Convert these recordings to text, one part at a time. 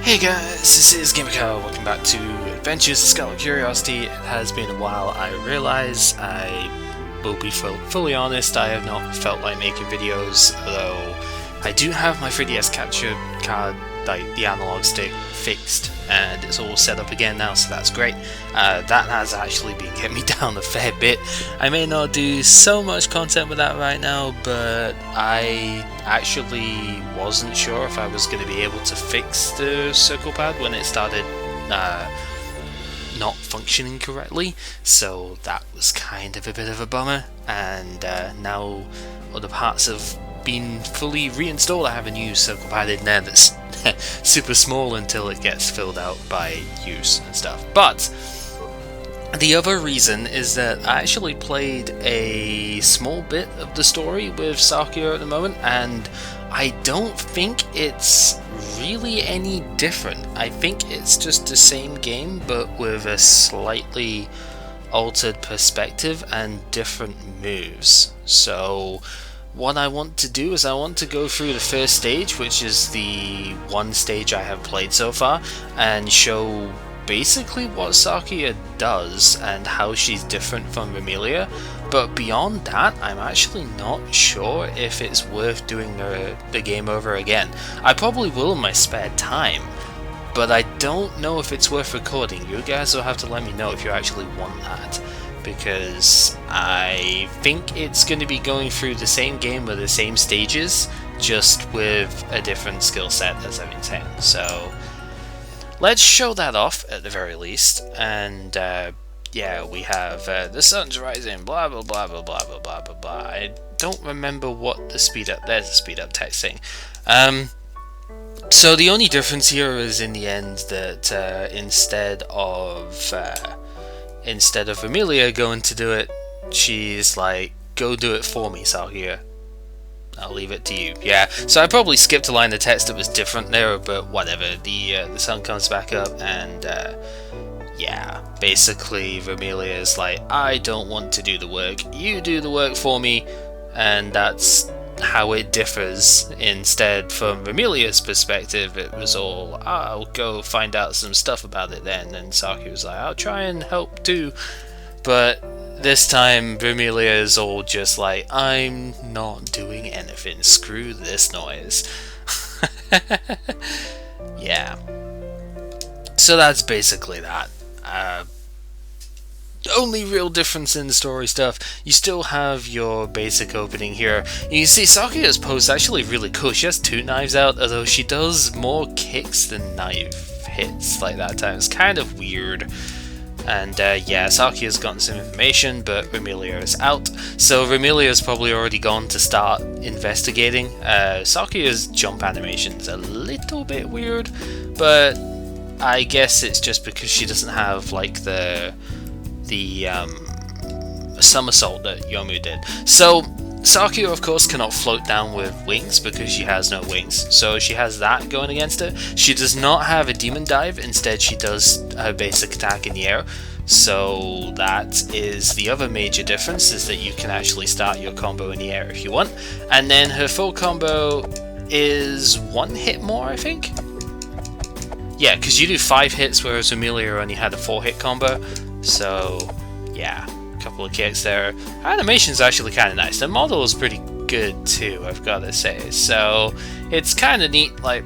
Hey guys, this is GamerCow. Welcome back to Adventures of Scarlet Curiosity. It has been a while, I realise. I will be fully honest, I have not felt like making videos, although I do have my 3DS capture card, like the analog stick, fixed, and it's all set up again now, so that's great. That has actually been getting me down a fair bit. I may not do so much content with that right now, but I actually wasn't sure if I was going to be able to fix the circle pad when it started not functioning correctly, so that was kind of a bit of a bummer. And now other parts have been fully reinstalled. I have a new circle pad in there that's super small until it gets filled out by use and stuff. But the other reason is that I actually played a small bit of the story with Sakuya at the moment, and I don't think it's really any different. I think it's just the same game, but with a slightly altered perspective and different moves. So what I want to do is I want to go through the first stage, which is the one stage I have played so far, and show basically what Sakuya does and how she's different from Remilia. But beyond that, I'm actually not sure if it's worth doing the game over again. I probably will in my spare time, but I don't know if it's worth recording. You guys will have to let me know if you actually want that, because I think it's going to be going through the same game with the same stages, just with a different skill set, as I've been saying. So let's show that off at the very least. And yeah, we have the sun's rising, blah blah blah blah blah blah blah blah blah. I don't remember what the speed up. There's the speed up text thing. So the only difference here is in the end that instead of Remilia going to do it, she's like, "Go do it for me, Sakuya. I'll leave it to you." Yeah, so I probably skipped a line of text that was different there, but whatever. The sun comes back up, and yeah, basically Remilia is like, "I don't want to do the work, you do the work for me," and that's how it differs. Instead, from Remilia's perspective, it was all, "I'll go find out some stuff about it then," and Sakuya was like, "I'll try and help too." But this time, Remilia is all just like, "I'm not doing anything, screw this noise." Yeah. So that's basically that. Only real difference in the story stuff, you still have your basic opening here. You can see Sakuya's pose is actually really cool. She has two knives out, although she does more kicks than knife hits like that time. It's kind of weird. And yeah, Sakuya's gotten some information, but Remilia is out. So Remilia's probably already gone to start investigating. Sakuya's jump animation's a little bit weird, but I guess it's just because she doesn't have like the somersault that Yomu did. So Sakuya, of course, cannot float down with wings because she has no wings, so she has that going against her. She does not have a demon dive, instead she does her basic attack in the air. So that is the other major difference, is that you can actually start your combo in the air if you want. And then her full combo is 1 hit more, I think? Yeah, because you do 5 hits, whereas Remilia only had a 4-hit combo. So yeah, a couple of kicks there. Animation's actually kind of nice. The model is pretty good too, I've got to say. So it's kind of neat, like,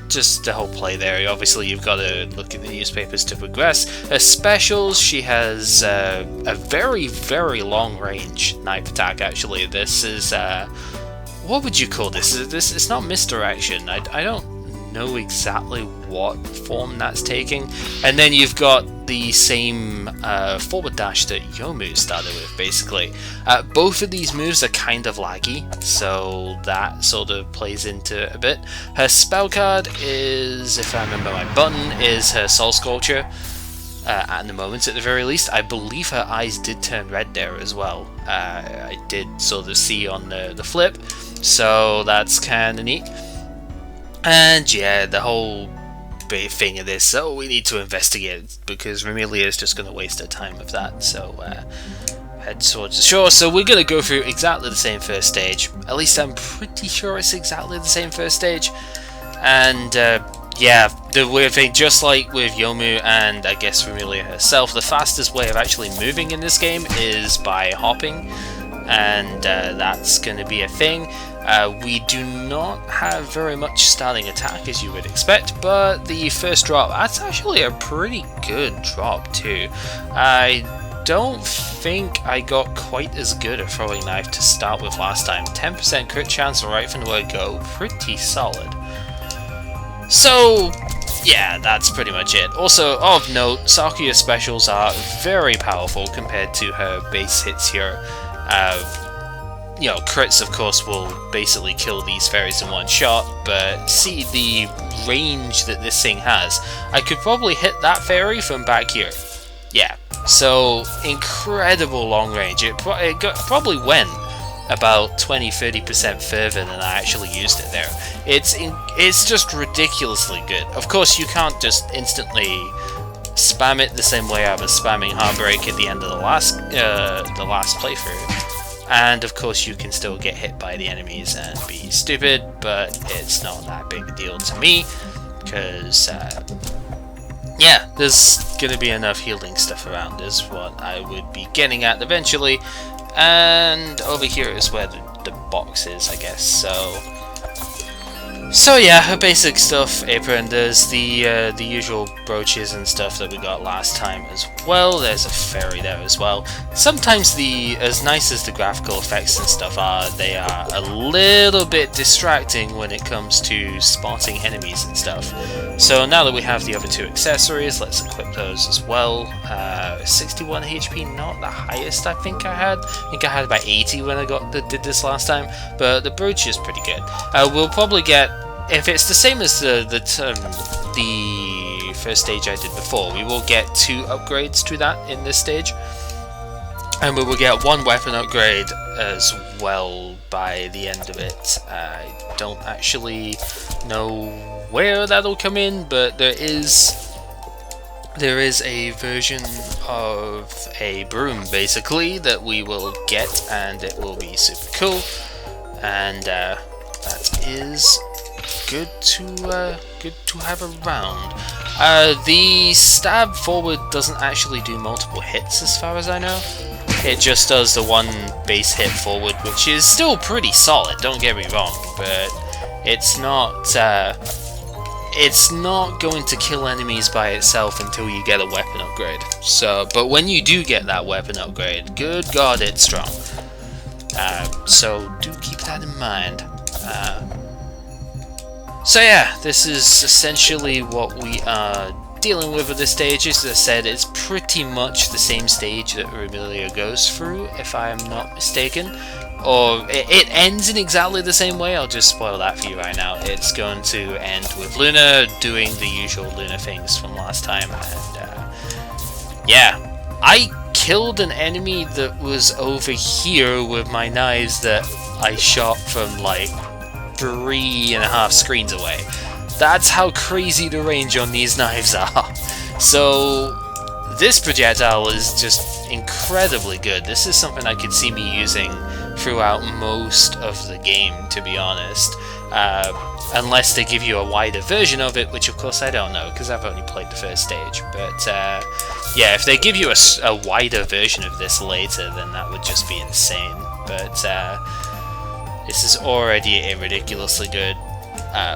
just the whole play there. Obviously, you've got to look at the newspapers to progress. Her specials, she has a very, very long range knife attack, actually. This is, what would you call this? It's not misdirection. I don't know exactly what form that's taking. And then you've got the same forward dash that Yomu started with, basically. Both of these moves are kind of laggy, so that sort of plays into it a bit. Her spell card is, if I remember my button, is her Soul Sculpture. At the moment, at the very least. I believe her eyes did turn red there as well. I did sort of see on the flip, so that's kind of neat. And yeah, the whole big thing of this, so we need to investigate, because Remilia is just going to waste her time with that, so head towards the shore. So we're going to go through exactly the same first stage. At least I'm pretty sure it's exactly the same first stage. And yeah, the weird thing, just like with Yomu and I guess Remilia herself, the fastest way of actually moving in this game is by hopping, and that's going to be a thing. We do not have very much starting attack as you would expect, but the first drop, that's actually a pretty good drop too. I don't think I got quite as good a throwing knife to start with last time. 10% crit chance right from the word go, pretty solid. So yeah, that's pretty much it. Also, of note, Sakuya specials are very powerful compared to her base hits here. You know, crits of course will basically kill these fairies in one shot, but see the range that this thing has. I could probably hit that fairy from back here. Yeah, so incredible long range. It probably went about 20-30% further than I actually used it there. It's just ridiculously good. Of course, you can't just instantly spam it the same way I was spamming Heartbreak at the end of the last playthrough. And of course, you can still get hit by the enemies and be stupid, but it's not that big a deal to me because yeah, there's gonna be enough healing stuff around is what I would be getting at eventually. And over here is where the box is, I guess. So yeah, her basic stuff, apron. There's the usual brooches and stuff that we got last time as well. There's a fairy there as well. Sometimes as nice as the graphical effects and stuff are, they are a little bit distracting when it comes to spotting enemies and stuff. So now that we have the other two accessories, let's equip those as well. 61 HP, not the highest I think I had. I think I had about 80 when I did this last time, but the brooch is pretty good. We'll probably get, if it's the same as the first stage I did before, we will get 2 upgrades to that in this stage, and we will get 1 weapon upgrade as well by the end of it. I don't actually know where that'll come in, but there is a version of a broom basically that we will get, and it will be super cool, and that is good to have around. The stab forward doesn't actually do multiple hits as far as I know. It just does the 1 base hit forward, which is still pretty solid, don't get me wrong, but it's not going to kill enemies by itself until you get a weapon upgrade. So, but when you do get that weapon upgrade, good god, it's strong. So do keep that in mind. So yeah, this is essentially what we are dealing with this stage. As I said, it's pretty much the same stage that Remilia goes through, if I am not mistaken. Or it ends in exactly the same way. I'll just spoil that for you right now. It's going to end with Luna doing the usual Luna things from last time, and yeah, I killed an enemy that was over here with my knives that I shot from like 3.5 screens away. That's how crazy the range on these knives are. So this projectile is just incredibly good. This is something I could see me using throughout most of the game, to be honest, unless they give you a wider version of it, which of course I don't know because I've only played the first stage. But yeah, if they give you a wider version of this later, then that would just be insane. But this is already a ridiculously good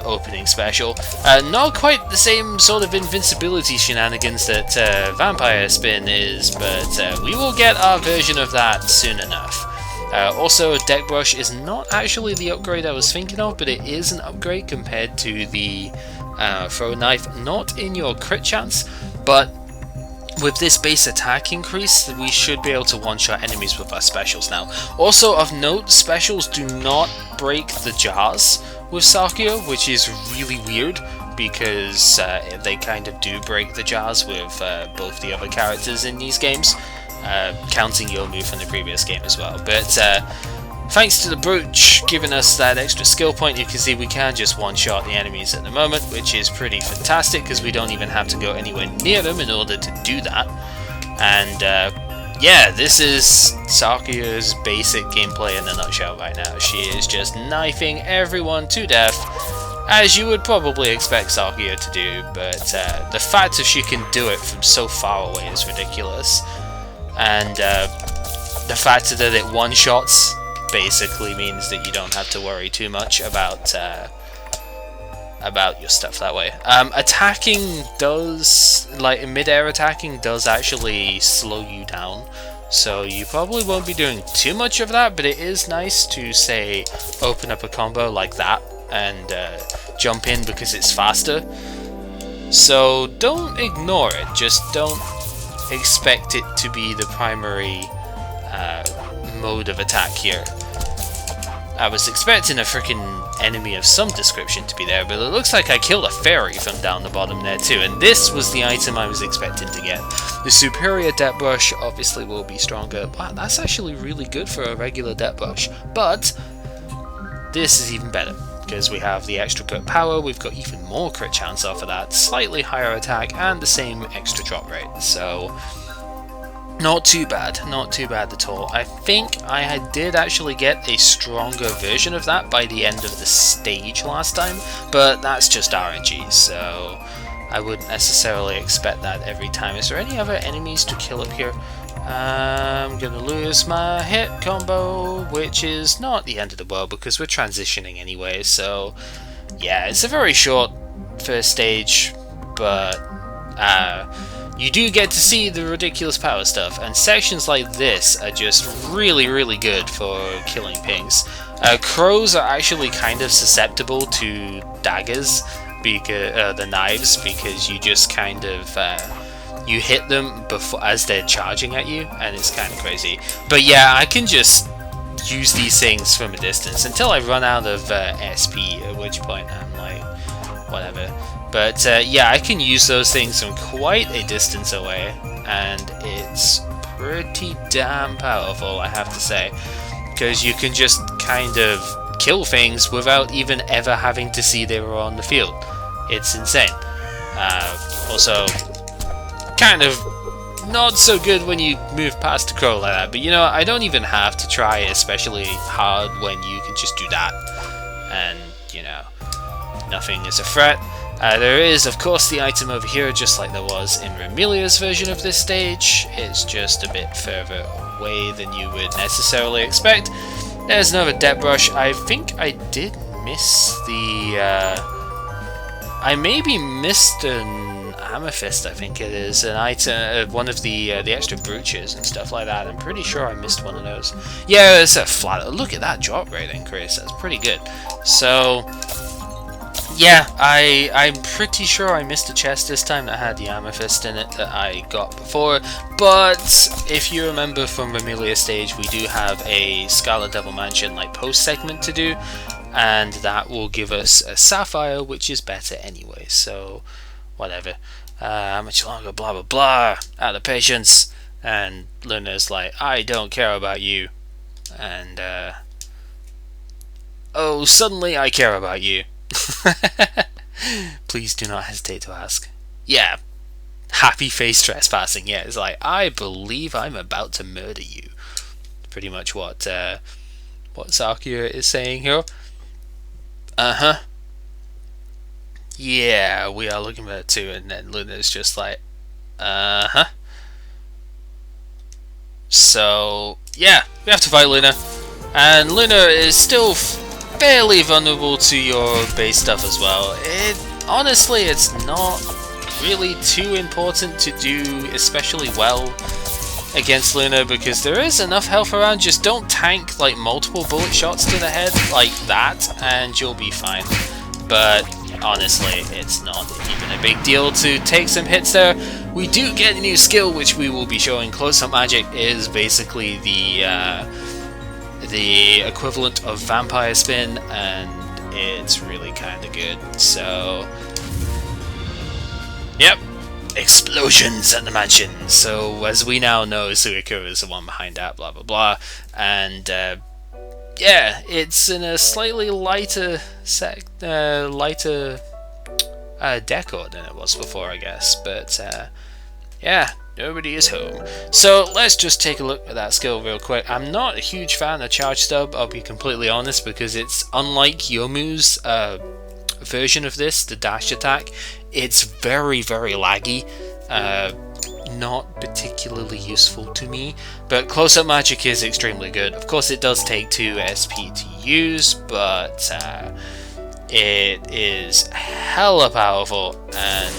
opening special. Not quite the same sort of invincibility shenanigans that Vampire Spin is, but we will get our version of that soon enough. Also, Deck Brush is not actually the upgrade I was thinking of, but it is an upgrade compared to the Throw Knife. Not in your crit chance, but with this base attack increase, we should be able to one-shot enemies with our specials now. Also of note, specials do not break the jars with Sakuya, which is really weird, because they kind of do break the jars with both the other characters in these games, counting Yomu from the previous game as well. But thanks to the brooch giving us that extra skill point, you can see we can just one-shot the enemies at the moment, which is pretty fantastic because we don't even have to go anywhere near them in order to do that. And yeah, this is Sakuya's basic gameplay in a nutshell right now. She is just knifing everyone to death, as you would probably expect Sakuya to do, but the fact that she can do it from so far away is ridiculous, and the fact that it one-shots basically means that you don't have to worry too much about your stuff that way. Attacking does, like mid-air attacking does actually slow you down, so you probably won't be doing too much of that, but it is nice to, say, open up a combo like that and jump in because it's faster. So don't ignore it, just don't expect it to be the primary mode of attack here. I was expecting a freaking enemy of some description to be there, but it looks like I killed a fairy from down the bottom there too, and this was the item I was expecting to get. The superior depth brush obviously will be stronger. Wow, that's actually really good for a regular depth brush, but this is even better, because we have the extra crit power, we've got even more crit chance off of that, slightly higher attack, and the same extra drop rate, so not too bad at all. I think I did actually get a stronger version of that by the end of the stage last time, but that's just RNG, so I wouldn't necessarily expect that every time. Is there any other enemies to kill up here? I'm gonna lose my hit combo, which is not the end of the world because we're transitioning anyway, so yeah, it's a very short first stage, but you do get to see the ridiculous power stuff, and sections like this are just really good for killing pings. Crows are actually kind of susceptible to daggers, because the knives, because you just kind of you hit them before as they're charging at you, and it's kind of crazy. But yeah, I can just use these things from a distance until I run out of SP, at which point I'm like, whatever. But yeah, I can use those things from quite a distance away, and it's pretty damn powerful, I have to say, because you can just kind of kill things without even ever having to see they were on the field. It's insane. Also, kind of not so good when you move past a crow like that, but you know, I don't even have to try especially hard when you can just do that, and you know, nothing is a threat. There is, of course, the item over here, just like there was in Remilia's version of this stage. It's just a bit further away than you would necessarily expect. There's another depth brush. I think I did miss the... I maybe missed an amethyst, I think it is, an item, one of the extra brooches and stuff like that. I'm pretty sure I missed one of those. Yeah, it's a flat... Look at that drop rate increase. That's pretty good. So... yeah, I'm pretty sure I missed a chest this time that had the amethyst in it that I got before, but if you remember from Remilia stage, we do have a Scarlet Devil Mansion like post segment to do, and that will give us a sapphire, which is better anyway, so whatever. How much longer, blah blah blah, out of patience, and Luna's like, I don't care about you, and oh, suddenly I care about you. Please do not hesitate to ask. Yeah, happy face trespassing. Yeah, it's like, I believe I'm about to murder you. Pretty much what Sakuya is saying here. Yeah, we are looking at it too, and then Luna's just like, So yeah, we have to fight Luna, and Luna is still fairly vulnerable to your base stuff as well. Honestly, it's not really too important to do especially well against Luna, because there is enough health around. Just don't tank like multiple bullet shots to the head like that and you'll be fine. But honestly, it's not even a big deal to take some hits there. We do get a new skill which we will be showing. Close-up magic is basically the equivalent of vampire spin, and it's really kind of good. So yep, explosions at the mansion. So as we now know, Suiku is the one behind that, blah blah blah, and yeah, it's in a slightly lighter decor than it was before, I guess, but yeah, nobody is home. So let's just take a look at that skill real quick. I'm not a huge fan of Charge Stub, I'll be completely honest, because it's unlike Yomu's version of this, the dash attack, it's very, very laggy. Not particularly useful to me, but close-up magic is extremely good. Of course, it does take 2 SP to use, but it is hella powerful, and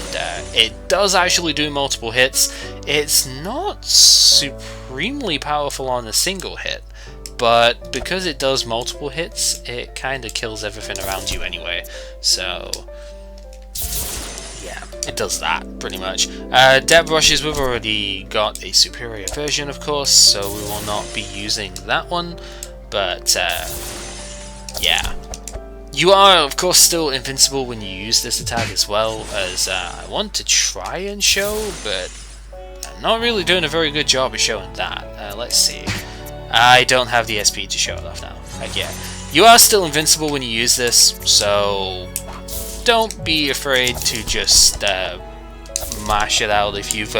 it does actually do multiple hits. It's not supremely powerful on a single hit, but because it does multiple hits, it kind of kills everything around you anyway. So yeah, it does that pretty much. Depth brushes, we've already got a superior version, of course, so we will not be using that one. But yeah, you are of course still invincible when you use this attack as well, as I want to try and show, but I'm not really doing a very good job of showing that. Let's see. I don't have the SP to show it off now. Yeah, you are still invincible when you use this, so don't be afraid to just mash it out if you've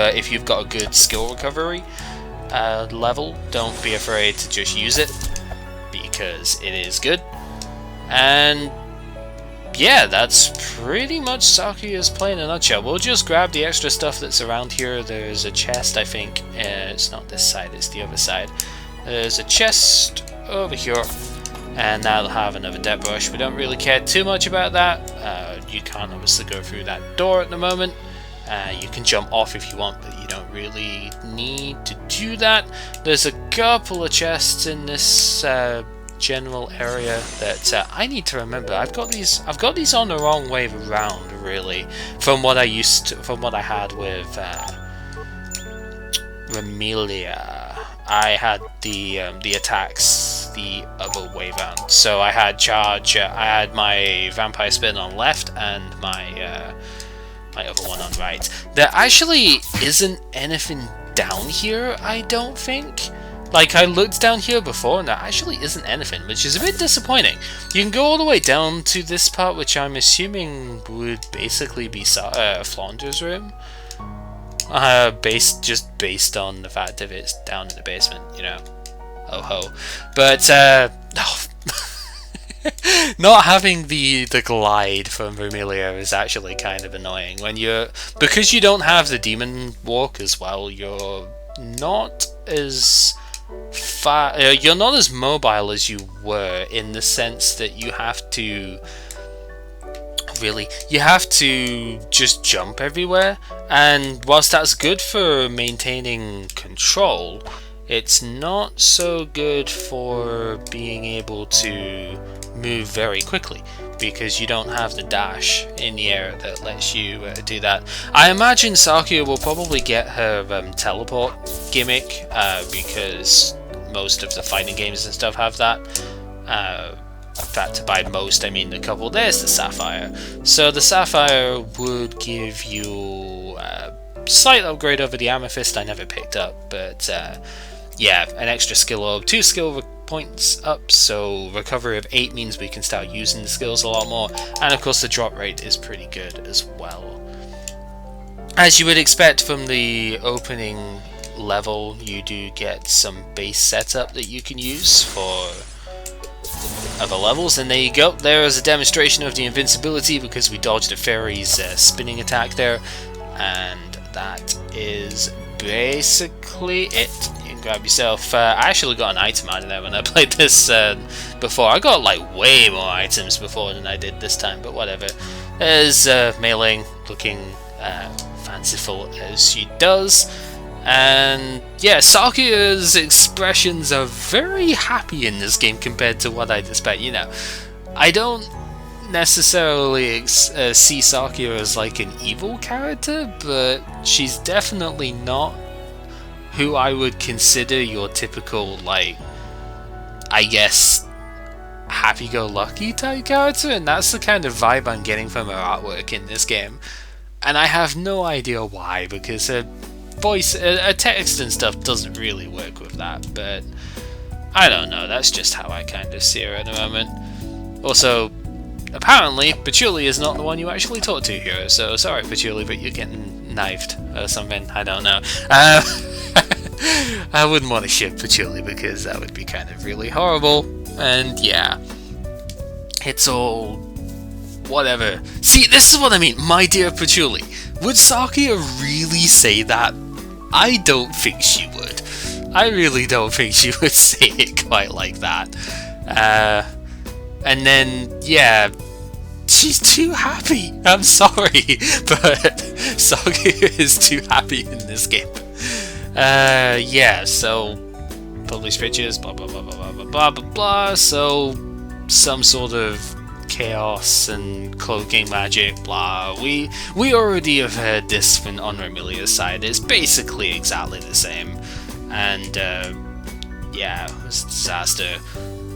got a good skill recovery level. Don't be afraid to just use it, because it is good. And yeah, that's pretty much Sakuya's play in a nutshell. We'll just grab the extra stuff that's around here. There's a chest, I think. It's not this side, it's the other side. There's a chest over here, and that'll have another depth brush. We don't really care too much about that. You can't obviously go through that door at the moment. You can jump off if you want, but you don't really need to do that. There's a couple of chests in this general area that I need to remember. I've got these on the wrong way around, really, from what I had with Remilia. I had the attacks the other way round. So I had charge. I had my vampire spin on left and my my other one on right. There actually isn't anything down here, I don't think. Like, I looked down here before and there actually isn't anything, which is a bit disappointing. You can go all the way down to this part, which I'm assuming would basically be Flaunder's room. Based on the fact that it's down in the basement, you know. Oh ho. But not having the glide from Remilia is actually kind of annoying. Because you don't have the demon walk as well, you're not as you're not as mobile as you were, in the sense that you have to just jump everywhere, and whilst that's good for maintaining control, it's not so good for being able to move very quickly, because you don't have the dash in the air that lets you do that. I imagine Sakuya will probably get her teleport gimmick, because most of the fighting games and stuff have that. In fact, by most, I mean a couple. There's the Sapphire. So the Sapphire would give you a slight upgrade over the Amethyst I never picked up, but yeah, an extra skill orb, 2 skill points up, so recovery of 8 means we can start using the skills a lot more, and of course the drop rate is pretty good as well. As you would expect from the opening level, you do get some base setup that you can use for other levels, and there you go. There is a demonstration of the invincibility because we dodged a fairy's spinning attack there, and that is basically it. You can grab yourself. I actually got an item out of there when I played this before. I got like way more items before than I did this time, but whatever. There's Mei-Ling looking fanciful as she does. And yeah, Sakuya's expressions are very happy in this game compared to what I'd expect. You know, I don't necessarily see Sakuya as like an evil character, but she's definitely not who I would consider your typical, like, I guess, happy-go-lucky type character, and that's the kind of vibe I'm getting from her artwork in this game. And I have no idea why, because her voice, text and stuff doesn't really work with that, but I don't know, that's just how I kind of see her at the moment. Also, apparently, Patchouli is not the one you actually talk to here, so sorry Patchouli, but you're getting knifed or something, I don't know. I wouldn't want to ship Patchouli because that would be kind of really horrible, and yeah, it's all whatever. See, this is what I mean, my dear Patchouli. Would Sakuya really say that? I don't think she would. I really don't think she would say it quite like that. And then, yeah, she's too happy. I'm sorry, but Sakuya is too happy in this game. Yeah, so publish pictures, blah blah blah blah blah blah blah blah. So some sort of chaos and cloaking magic, blah. We already have heard this from on Remilia's side. It's basically exactly the same, and yeah, it was a disaster.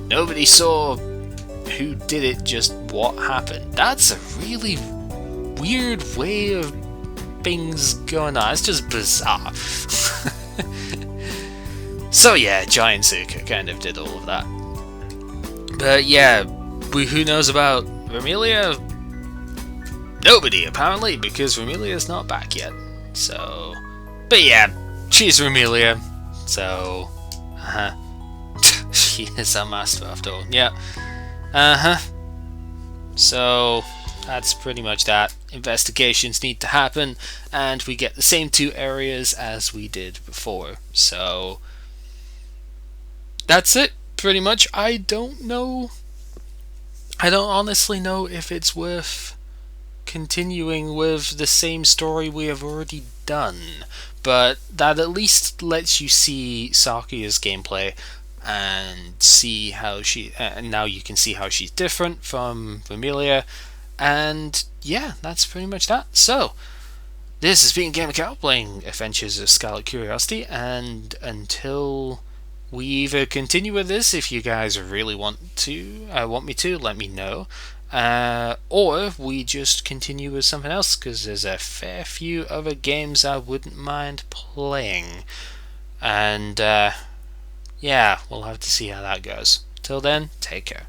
Nobody saw who did it, just what happened. That's a really weird way of things going on. It's just bizarre. So yeah, Giant Zuka kind of did all of that. But yeah, who knows about Remilia? Nobody, apparently, because Remilia's not back yet. So, but yeah, she's Remilia. So, she is a master after all. Yeah. So, that's pretty much that. Investigations need to happen, and we get the same 2 areas as we did before. So, that's it, pretty much. I don't honestly know if it's worth continuing with the same story we have already done, but that at least lets you see Sakuya's gameplay and see how she and now you can see how she's different from Remilia, and yeah, that's pretty much that. So this has been Gamer Cow playing Adventures of Scarlet Curiosity, and until we either continue with this, if you guys really want me to, let me know, or we just continue with something else, because there's a fair few other games I wouldn't mind playing, and yeah, we'll have to see how that goes. Till then, take care.